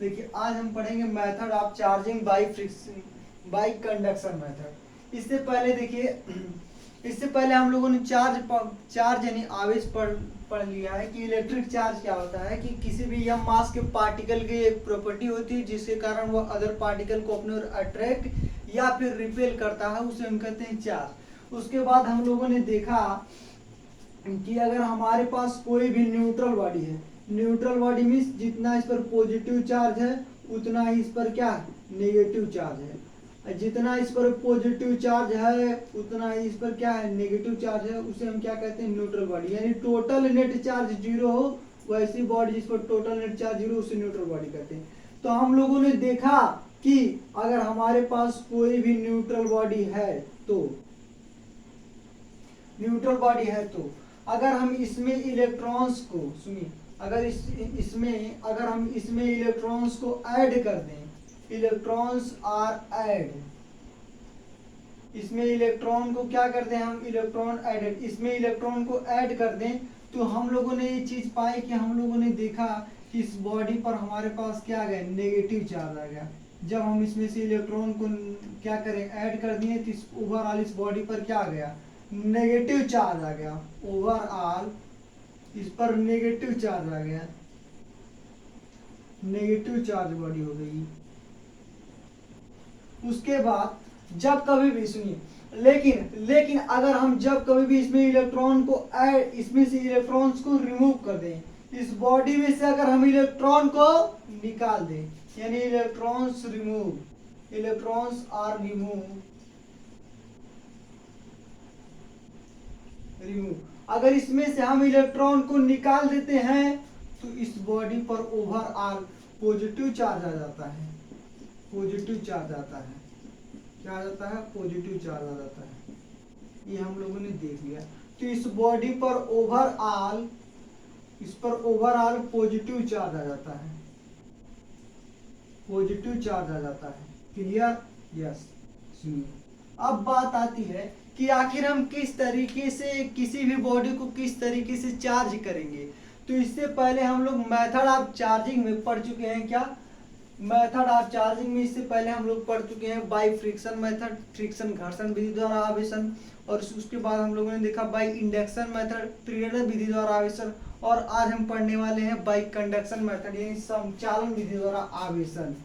देखिए आज हम पढ़ेंगे method of charging by conduction method. इससे पहले हम लोगों ने चार्ज यानी आवेश पढ़ लिया है कि इलेक्ट्रिक चार्ज क्या होता है, कि किसी भी यम मास के पार्टिकल की एक प्रॉपर्टी होती है जिसके कारण वह अदर पार्टिकल को अपने ओर अट्रैक्ट या फिर रिपेल करता है, उसे हम कहते हैं चार्ज। उसके बाद हम लोगों ने देखा कि अगर हमारे पास कोई भी न्यूट्रल बॉडी है, न्यूट्रल बॉडी मीन्स जितना इस पर पॉजिटिव चार्ज है उतना ही इस पर क्या नेगेटिव चार्ज है, जितना इस पर पॉजिटिव चार्ज है उतना ही इस पर क्या है नेगेटिव चार्ज है, उसे हम क्या कहते हैं न्यूट्रल बॉडी। यानी टोटल नेट चार्ज जीरो हो वैसी बॉडी जिस पर टोटल नेट चार्ज जीरो उसे न्यूट्रल बॉडी कहते हैं। तो हम लोगों ने देखा कि अगर हमारे पास कोई भी न्यूट्रल बॉडी है तो अगर हम इसमें इलेक्ट्रॉन्स को सुनिए, अगर हम इसमें इलेक्ट्रॉन्स को ऐड कर दें, इलेक्ट्रॉन्स आर ऐड, इसमें इलेक्ट्रॉन को क्या करते हैं हम इलेक्ट्रॉन ऐडेड, इसमें इलेक्ट्रॉन को ऐड कर दें तो हम लोगों ने ये चीज पाई कि हम लोगों ने देखा कि इस बॉडी पर हमारे पास क्या आ गया नेगेटिव चार्ज आ गया। जब हम इसमें से इलेक्ट्रॉन को क्या करें ऐड कर दिए तो इस ओवरऑल इस बॉडी पर क्या आ गया नेगेटिव चार्ज आ गया, ओवरऑल इस पर नेगेटिव चार्ज आ गया, नेगेटिव चार्ज बॉडी हो गई। उसके बाद जब कभी भी सुनिए, लेकिन अगर हम जब कभी भी इसमें इलेक्ट्रॉन को ऐड, इसमें से इलेक्ट्रॉन्स को रिमूव कर दें, इस बॉडी में से अगर हम इलेक्ट्रॉन को निकाल दें यानी इलेक्ट्रॉन्स आर रिमूव, अगर इसमें से हम इलेक्ट्रॉन को निकाल देते हैं तो इस बॉडी पर ओवरऑल पॉजिटिव चार्ज आ जाता है, पॉजिटिव चार्ज आता है, क्या आ जाता है पॉजिटिव चार्ज आ जाता है। ये हम लोगों ने देख लिया। तो इस बॉडी पर ओवरऑल पॉजिटिव चार्ज आ जाता है, पॉजिटिव चार्ज आ जाता है। क्लियर? यस। सुनिए अब बात आती है कि आखिर हम किस तरीके से किसी भी बॉडी को किस तरीके से चार्ज करेंगे। तो इससे पहले हम लोग मेथड ऑफ चार्जिंग में पढ़ चुके हैं। क्या मेथड ऑफ चार्जिंग में इससे पहले हम लोग पढ़ चुके हैं बाई फ्रिक्शन मेथड, फ्रिक्शन घर्षण विधि द्वारा आवेशन, और उसके बाद हम लोगों ने देखा बाई इंडक्शन मेथड, प्रेरण विधि द्वारा आवेशन, और आज हम पढ़ने वाले हैं बाई कंडक्शन मेथड यानी संचालन विधि द्वारा आवेशन।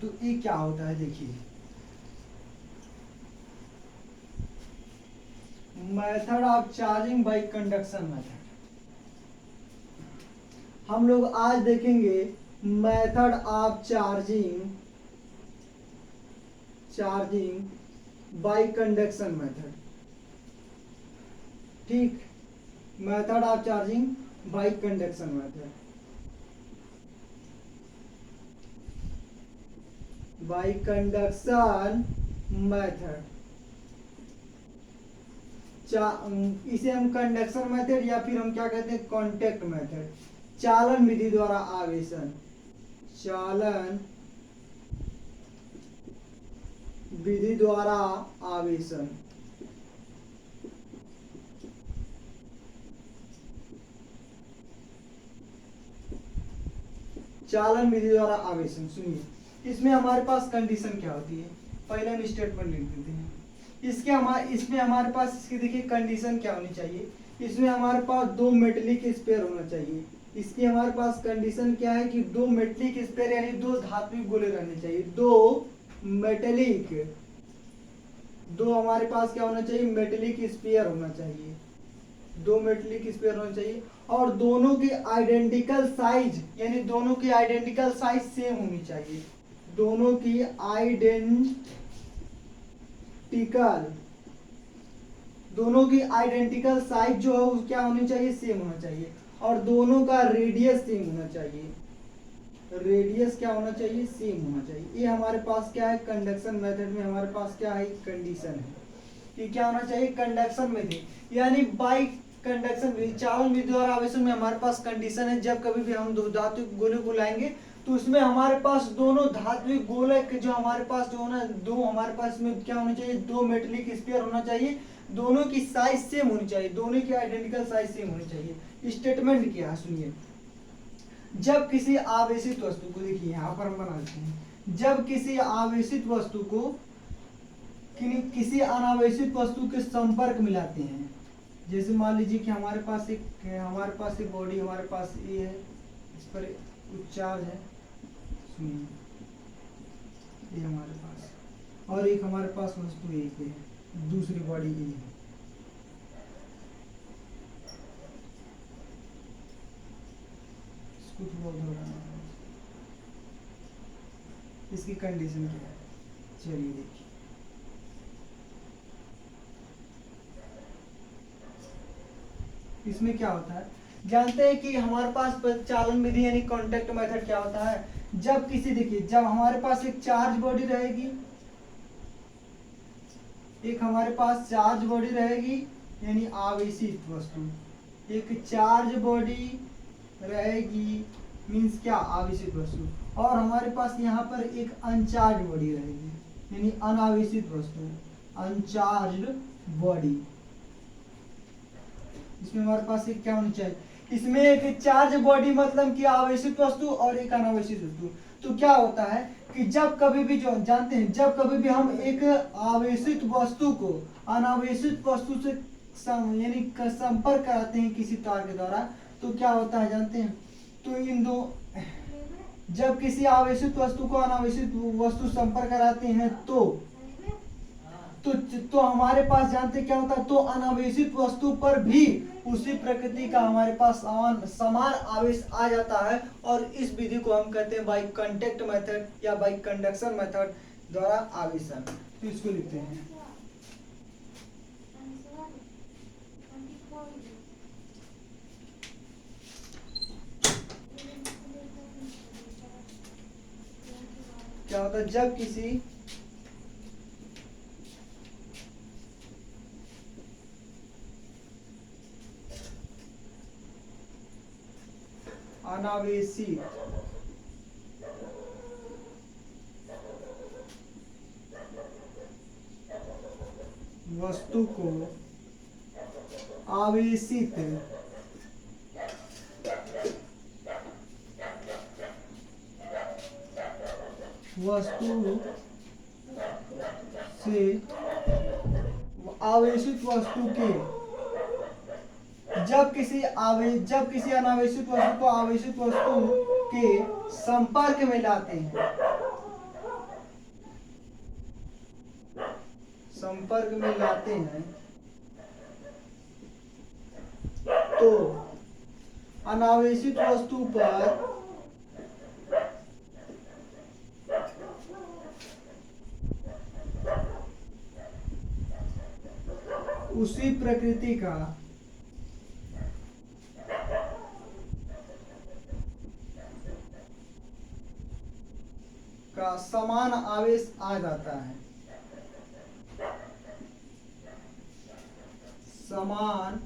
तो ये क्या होता है देखिए, method of charging by conduction method. हम लोग आज देखेंगे method of charging by conduction method. ठीक, method of charging by conduction method, by conduction method, इसे हम कंडक्शन मेथड या फिर हम क्या कहते हैं कांटेक्ट मेथड, चालन विधि द्वारा आवेशन, चालन विधि द्वारा आवेशन। चालन विधि द्वारा आवेशन। सुनिए इसमें हमारे पास कंडीशन क्या होती है, पहले हम स्टेटमेंट लिख देते हैं। इसमें हमारे पास इसकी देखिए कंडीशन क्या होनी चाहिए, इसमें हमारे पास दो मेटलिक स्पेयर होना चाहिए। इसकी हमारे पास कंडीशन क्या है कि दो मेटलिक स्पेयर यानी दो धात्विक गोले रहने चाहिए, दो हमारे पास क्या होना चाहिए मेटलिक स्पेयर होना चाहिए, दो मेटलिक स्पेयर होना चाहिए, और दोनों की आइडेंटिकल साइज यानी दोनों की आइडेंटिकल साइज सेम होनी चाहिए, दोनों की आइडेंटिकल साइज जो है वो क्या होनी चाहिए सेम होना चाहिए, और दोनों का रेडियस सेम होना चाहिए, रेडियस क्या होना चाहिए सेम होना चाहिए। ये हमारे पास क्या है कंडक्शन मेथड में हमारे पास क्या है कंडीशन है, ये क्या होना चाहिए कंडक्शन मेथड यानी बाई कंडक्शन विधि, चालन विधि द्वारा आवेशन में हमारे पास कंडीशन है। जब कभी भी हम दो धात्विक गोले को लाएंगे तो उसमें हमारे पास दोनों धात्विक गोले जो हमारे पास जो होना दो हमारे पास में क्या होना चाहिए दो मेटलिक स्फीयर होना चाहिए, दोनों की साइज सेम होनी चाहिए, दोनों की आइडेंटिकल साइज सेम होनी चाहिए। स्टेटमेंट क्या है सुनिए, जब किसी आवेशित वस्तु को, देखिए यहाँ पर हम बनाते हैं, जब किसी आवेशित वस्तु को किसी अनावेशित वस्तु के संपर्क में लाते हैं, जैसे मान लीजिए कि हमारे पास एक बॉडी, हमारे पास ये है, इस पर कुछ चार्ज है, सुनिए, ये हमारे पास, और एक हमारे पास वस्तु एक है, दूसरी बॉडी ये है। इसको थोड़ा उधर बनाना है। इसकी कंडीशन क्या है, चलिए देखिए। इसमें क्या होता है, जानते हैं कि हमारे पास चालन विधि यानी कांटेक्ट मेथड क्या होता है, जब किसी, देखिए, जब हमारे पास एक चार्ज बॉडी रहेगी, एक हमारे पास चार्ज बॉडी रहेगी यानी आवेशित वस्तु, एक चार्ज बॉडी रहेगी, मीन्स क्या, आवेशित वस्तु, और हमारे पास यहाँ पर एक अनचार्ज बॉडी रहेगी यानी अनावेशित वस्तु, अनचार्ज बॉडी। इसमें हमारे पास एक क्या होना चाहिए, इसमें एक चार्ज बॉडी मतलब कि आवेशित वस्तु और एक अनावेशित वस्तु। तो क्या होता है कि जब कभी भी, जो जानते हैं, जब कभी भी हम एक आवेशित वस्तु को अनावेशित वस्तु से यानी संपर्क कराते हैं किसी तार के द्वारा, तो क्या होता है जानते हैं, तो इन दो, जब किसी आवेशित वस्तु को अनावेशित वस्तु संपर्क कराते हैं तो हमारे पास, जानते क्या होता है, तो अनावेशित वस्तु पर भी उसी प्रकृति का हमारे पास समान आवेश आ जाता है, और इस विधि को हम कहते हैं बाई कांटेक्ट मेथड या बाई कंडक्शन मेथड द्वारा आवेशन। तो इसको लिखते हैं, क्या होता है, जब किसी अनावेशित वस्तु को आवेशित वस्तु से आवेशित वस्तु के, जब किसी अनावेशित वस्तु को आवेशित वस्तु के संपर्क में लाते हैं, तो अनावेशित वस्तु पर उसी प्रकृति का समान आवेश आ जाता है, समान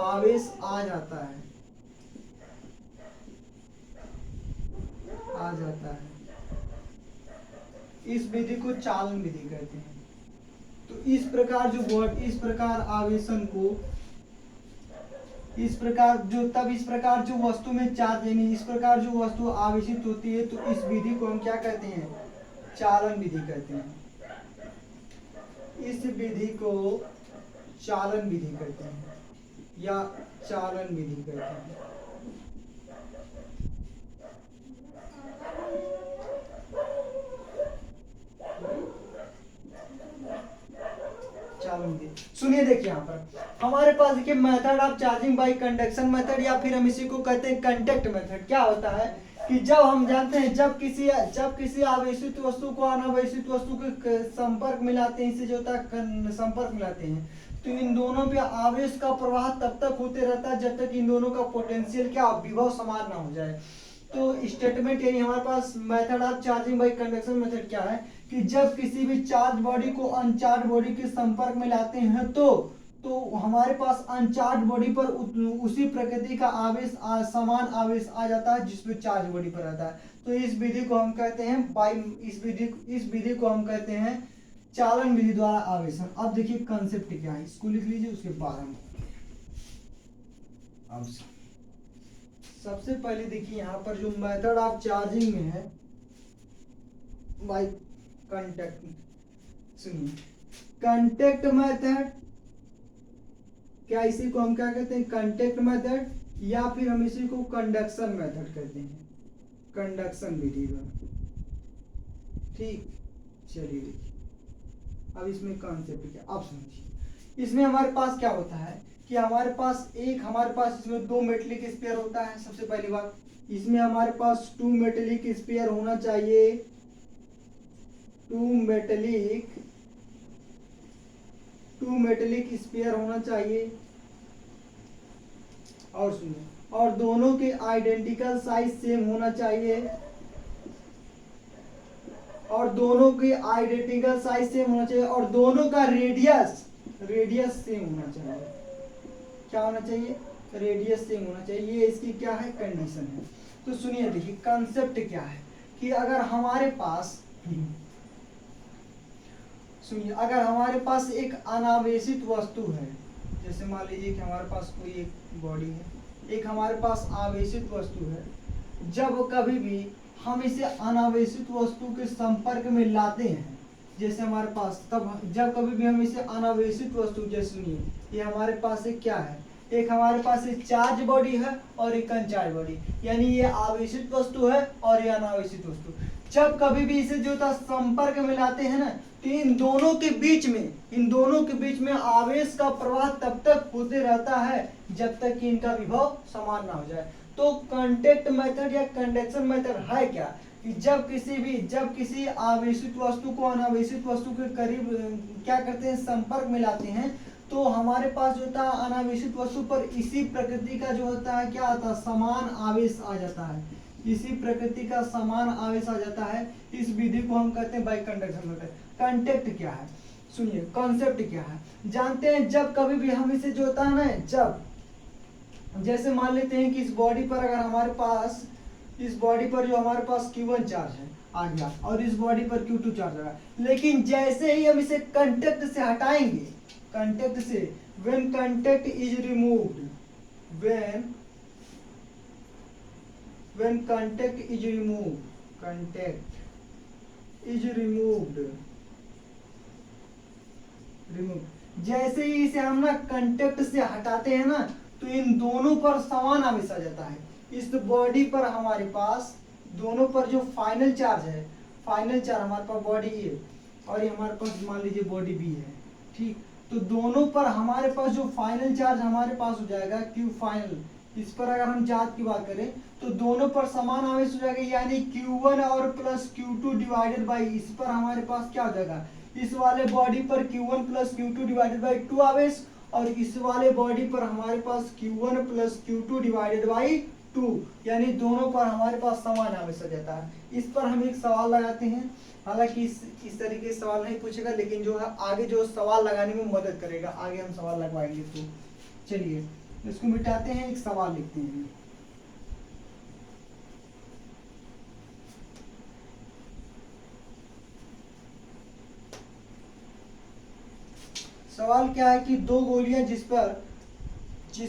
आवेश आ जाता है, इस विधि को चालन विधि कहते हैं। तो इस प्रकार आवेशन को, इस प्रकार जो वस्तु में चार्ज, यानी इस प्रकार जो वस्तु आवेशित होती है, तो इस विधि को हम क्या कहते हैं, चालन विधि कहते हैं। इस विधि को चालन विधि कहते हैं या चालन विधि कहते हैं। सुनिए, देखिए यहाँ पर हमारे पास देखिए method of charging by conduction method, या फिर हम इसी को कहते हैं कांटेक्ट मेथड। क्या होता है कि जब हम जानते हैं, जब किसी आवेशित वस्तु को अनावेशित वस्तु के संपर्क मिलाते हैं, इसे जो होता है संपर्क मिलाते हैं, तो इन दोनों पे आवेश का प्रवाह तब तक होते रहता है जब तक इन दोनों का पोटेंशियल क्या, विभव समान ना हो जाए। तो स्टेटमेंट यानी हमारे पास method of charging by conduction method क्या है कि जब किसी भी चार्ज बॉडी को अनचार्ज बॉडी के संपर्क में लाते हैं, तो हमारे पास अनचार्ज बॉडी पर उसी प्रकृति का आवेश समान आवेश आ जाता है जिसपे चार्ज बॉडी पर रहता है। तो इस विधि को हम कहते हैं इस विधि को हम कहते हैं चालन विधि द्वारा आवेशन। अब देखिए कंसेप्ट क्या है, इसको लिख लीजिए, उसके बाद हम अब सबसे पहले देखिए यहाँ पर जो मेथड ऑफ चार्जिंग में है बाय कांटेक्ट, सुनिए कांटेक्ट मेथड, क्या इसी को हम क्या कहते हैं, कांटेक्ट मेथड, या फिर हम इसी को कंडक्शन मेथड कहते हैं, कंडक्शन विधि। ठीक, चलिए देखिए अब इसमें कॉन्सेप्ट क्या, आप समझिए। इसमें हमारे पास क्या होता है कि हमारे पास इसमें 2 मेटेलिक स्पेयर होता है। सबसे पहली बात, इसमें हमारे पास 2 मेटेलिक स्पेयर होना चाहिए, 2 मेटेलिक स्पेयर होना चाहिए। और सुनिए, और दोनों के आइडेंटिकल साइज सेम होना चाहिए, और दोनों के आइडेंटिकल साइज सेम होना चाहिए, और दोनों का रेडियस सेम होना चाहिए। क्या होना चाहिए, रेडियस सेम होना चाहिए। ये इसकी क्या है, कंडीशन है। तो सुनिए देखिए कंसेप्ट क्या है कि अगर हमारे पास सुनिए, अगर हमारे पास एक अनावेशित वस्तु है, जैसे मान लीजिए कि हमारे पास कोई एक बॉडी है, एक हमारे पास आवेशित वस्तु है, जब कभी भी हम इसे अनावेशित वस्तु के संपर्क में लाते हैं, जैसे हमारे पास तब जब कभी भी हम इसे अनावेशित वस्तु, जैसे सुनिए ये हमारे पास एक क्या है, एक हमारे पास एक चार्ज बॉडी है और एक अनचार्ज बॉडी, यानी ये आवेशित वस्तु है और ये अनावेशित वस्तु। जब कभी भी इसे जो था संपर्क में लाते हैं ना, तो इन दोनों के बीच में आवेश का प्रवाह तब तक होते रहता है जब तक कि इनका विभव समान ना हो जाए। तो कांटेक्ट मेथड या कंडक्शन मेथड है क्या कि जब किसी आवेशित वस्तु को अनावेशित वस्तु के करीब क्या करते हैं, संपर्क में लाते हैं, तो हमारे पास जो था अनावेशित वस्तु पर इसी प्रकृति का जो होता है, क्या आता है, समान आवेश आ जाता है, इसी प्रकृति का समान आवेश आ जाता है। इस विधि को हम कहते हैं बाई कंडक्शन मेथड। कांटेक्ट क्या है, सुनिए कॉन्सेप्ट क्या है, जानते हैं। जब कभी भी हम इसे जो होता है ना, जब जैसे मान लेते हैं कि इस बॉडी पर अगर हमारे पास, इस बॉडी पर जो हमारे पास Q1 चार्ज है आ गया और इस बॉडी पर Q2 चार्ज आएगा, लेकिन जैसे ही हम इसे कांटेक्ट से हटाएंगे, कांटेक्ट से, when contact is removed, when contact is removed, जैसे ही इसे हम ना कांटेक्ट से हटाते हैं ना, तो इन दोनों पर समान आवेश आ जाता है। इस बॉडी पर हमारे पास दोनों पर जो फाइनल चार्ज है, फाइनल चार्ज हमारे पास बॉडी ए और ये हमारे पास मान लीजिए बॉडी बी है, ठीक। तो दोनों पर हमारे पास जो फाइनल चार्ज हमारे पास हो जाएगा Q फाइनल, इस पर अगर हम चार्ज की बात करें तो दोनों पर समान आवेश हो जाएगा, यानी Q1 और प्लस Q2 डिवाइडेड बाई, इस पर हमारे पास क्या हो जाएगा, इस वाले बॉडी पर Q1 plus Q2 divided by 2 आवेश, और इस वाले बॉडी पर हमारे पास Q1 plus Q2 divided by 2, यानी दोनों पर हमारे पास समान आवेश आ जाता है। इस पर हम एक सवाल लगाते हैं, हालांकि इस तरीके से सवाल नहीं पूछेगा, लेकिन जो है आगे जो सवाल लगाने में मदद करेगा, आगे हम सवाल लगवाएंगे। तो चलिए इसको मिटाते हैं, एक सवाल लिखते हैं। सवाल क्या है कि 2 गोलियां जिस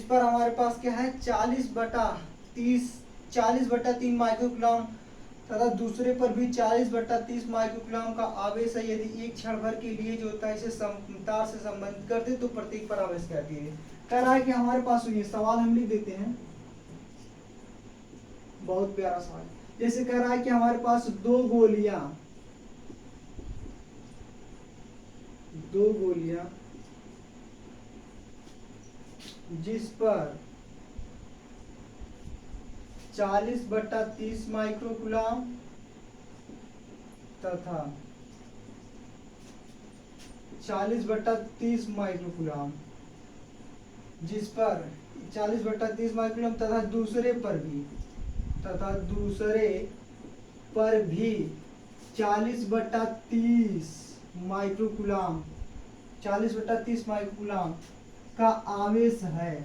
पर हमारे पास क्या है 40/3 माइक्रोकूलम तथा दूसरे पर भी 40/30 माइक्रोकूलम का आवेश है, यदि एक क्षण भर के लिए जो होता है इसे तार से संबंधित करते तो प्रत्येक पर आवेश क्या है। कह रहा है कि हमारे पास ये सवाल हम लिख देते हैं, बहुत प्यारा सवाल। जैसे कह रहा है कि हमारे पास 2 गोलियां जिस पर 40/30 माइक्रोकूलम तथा 40/30 माइक्रोकूलम, जिस पर 40/30 माइक्रोकूलम तथा दूसरे पर भी 40/30 माइक्रोकूलम, 40/30 माइक्रोकूलम का आवेश है,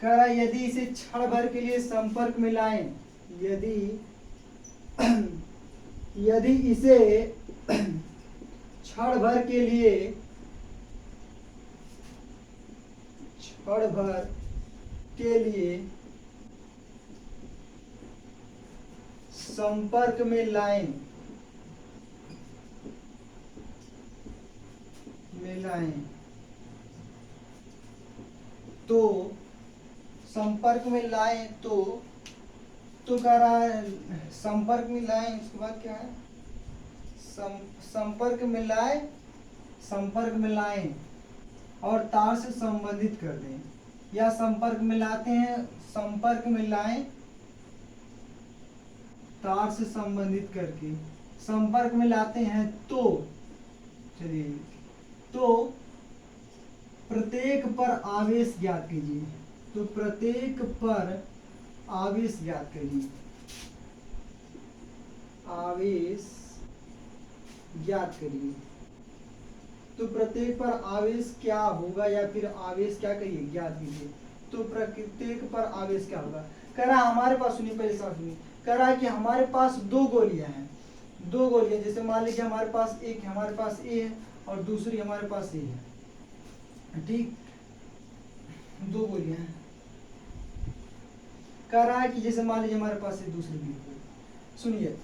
कह रहा है यदि इसे क्षण भर के लिए संपर्क में लाएं, यदि इसे क्षण भर के लिए क्षण भर के लिए संपर्क में लाएं तो संपर्क में लाएं तो कह रहा है संपर्क में लाएं, इसके बाद क्या है, संपर्क में लाएं और तार से संबंधित कर दें, या संपर्क में लाते हैं, संपर्क में लाएं तार से संबंधित करके, संपर्क में लाते हैं तो चलिए, तो प्रत्येक पर आवेश ज्ञात कीजिए, तो प्रत्येक पर आवेश ज्ञात करिए, आवेश ज्ञात करिए। तो प्रत्येक पर आवेश क्या होगा, या फिर आवेश क्या करिए, ज्ञात कीजिए। तो प्रत्येक पर आवेश क्या होगा, कह रहा हमारे पास, सुनिए पहले साथ सुनिए, कह रहा है कि हमारे पास दो गोलियां हैं, दो गोलियां, जैसे मान लीजिए हमारे पास एक हमारे पास ए है और दूसरी हमारे पास ए है, ठीक, दो गोलियां हैं। कह रहा है कि जैसे मान लीजिए हमारे पास ये दूसरी भी, सुनिए,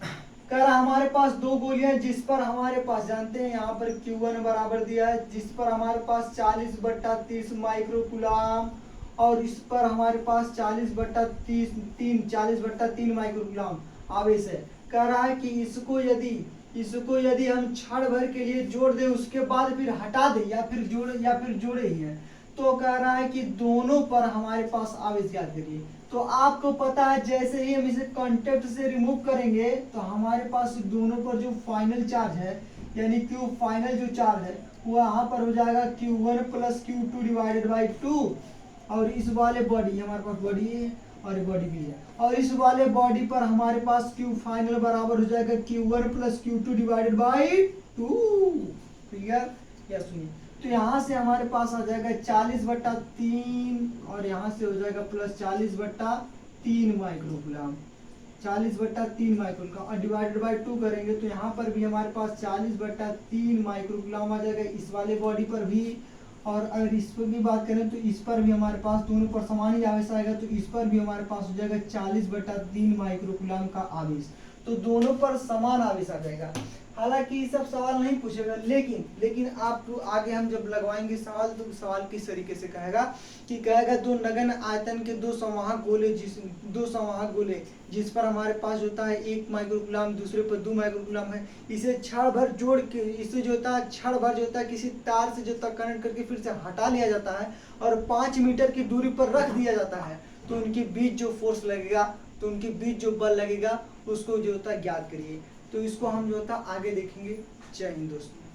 कह रहा हमारे पास दो गोलियां जिस पर हमारे पास, जानते हैं यहाँ पर Q1 बराबर दिया है, जिस पर हमारे पास 40/30 माइक्रोकूलम और इस पर हमारे पास 40/3 माइक्रोकूलम आवेश है। कह रहा है कि इसको यदि हम क्षण भर के लिए जोड़ दें, उसके बाद फिर हटा दें या फिर जोड़े ही हैं, तो कह रहा है कि दोनों पर हमारे पास आवेश ज्ञात करिए। तो आपको पता है जैसे ही हम इसे कांटेक्ट से रिमूव करेंगे तो हमारे पास दोनों पर जो फाइनल चार्ज है, यानी Q फाइनल जो चार्ज है वो यहाँ पर हो जाएगा Q1 + Q2 डिवाइडेड बाई 2, और इस वाले बॉडी, हमारे पास बॉडी है और बॉडी भी है, और इस वाले बॉडी पर हमारे पास Q फाइनल बराबर हो जाएगा Q1 + Q2 divided by 2। Clear, या सुनिए, तो यहाँ से हमारे पास आ जाएगा 40/3 और यहाँ से हो जाएगा प्लस 40/3 माइक्रोकूलम, 40/3 माइक्रोकूलम, और डिवाइडेड बाई 2 करेंगे तो यहाँ पर भी हमारे पास 40/3 माइक्रोकूलम आ जाएगा, इस वाले बॉडी पर भी। और अगर इस पर भी बात करें तो इस पर भी हमारे पास दोनों पर समान ही आवेश आएगा, तो इस पर भी हमारे पास हो जाएगा 40/3 माइक्रोकूलम का आवेश, तो दोनों पर समान आवेश आ जाएगा। हालांकि ये सब सवाल नहीं पूछेगा, लेकिन आप आगे हम जब लगवाएंगे सवाल तो सवाल किस तरीके से कहेगा कि कहेगा दो नगण्य आयतन के दो संवाहक गोले जिस पर हमारे पास होता है 1 माइक्रोकूलम, दूसरे पर 2 माइक्रोकूलम है, इसे क्षण भर जोड़ के, इसे जो होता है क्षण भर जो होता है किसी तार से जो होता है कनेक्ट करके फिर से हटा लिया जाता है और 5 मीटर की दूरी पर रख दिया जाता है, तो उनके बीच जो फोर्स लगेगा, तो उनके बीच जो बल लगेगा उसको जो होता है ज्ञात करिए। तो इसको हम जो होता है आगे देखेंगे। जय हिंद दोस्तों।